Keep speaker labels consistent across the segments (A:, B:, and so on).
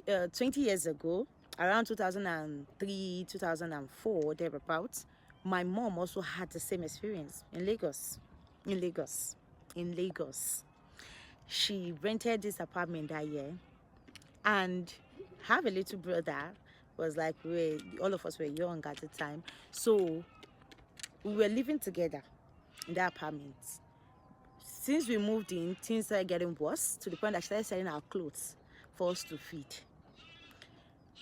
A: 20 years ago, around 2003, 2004, thereabouts, my mom also had the same experience in Lagos. In Lagos. In Lagos. She rented this apartment that year, and have a little brother. Was like all of us were young at the time, so we were living together in that apartment. Since we moved in, things started getting worse to the point that she started selling our clothes for us to feed.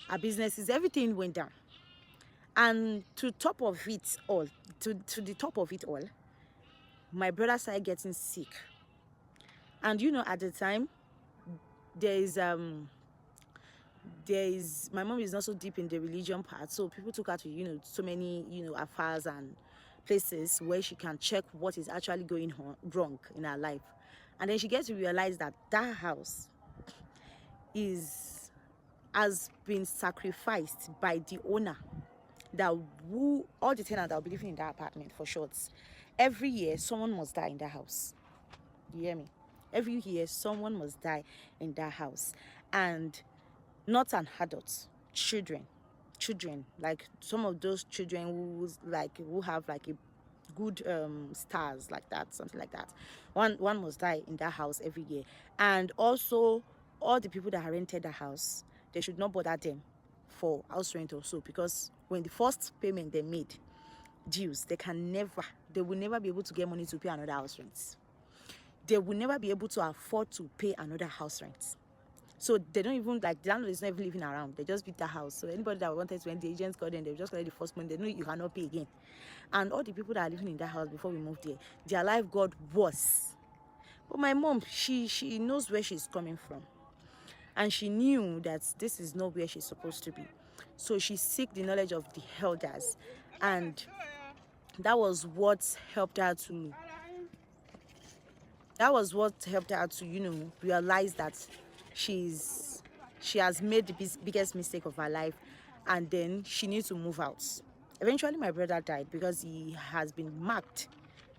A: Our businesses, everything went down. And to top of it all, to the top of it all, my brother started getting sick. And you know, at the time, there is my mom is not so deep in the religion part, so people took her to, you know, so many, you know, affairs and places where she can check what is actually going on wrong in her life. And then she gets to realize that that house has been sacrificed by the owner, that who all the tenants that will be living in that apartment, for short. Every year someone must die in that house. You hear me? Every year someone must die in that house. And not an adult, children, like some of those children who have like a good stars, like that, something like that. One must die in that house every year. And also, all the people that have rented the house, they should not bother them for house rent also, because when the first payment they made dues, they will never be able to get money to pay another house rent. They will never be able to afford to pay another house rent. So they don't even, like, the landlord is not even living around. They just beat the house. So anybody that wanted to rent, the agents got in, they just collect the first money. They know you cannot pay again. And all the people that are living in that house before we moved there, their life got worse. But my mom, she knows where she's coming from. And she knew that this is not where she's supposed to be. So she sought the knowledge of the elders. And that was what helped her to you know, realize that she has made the biggest mistake of her life, and then she needs to move out. Eventually my brother died because he has been marked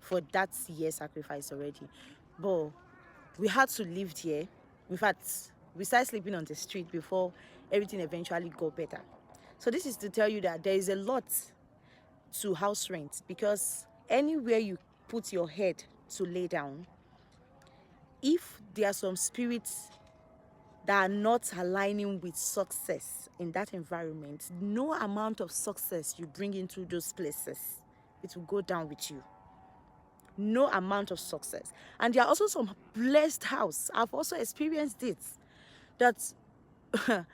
A: for that year's sacrifice already. But we had to live here. In fact, we started sleeping on the street before everything eventually got better. So this is to tell you that there is a lot to house rent, because anywhere you put your head to lay down, if there are some spirits that are not aligning with success in that environment, no amount of success you bring into those places, it will go down with you. No amount of success. And there are also some blessed house. I've also experienced it, that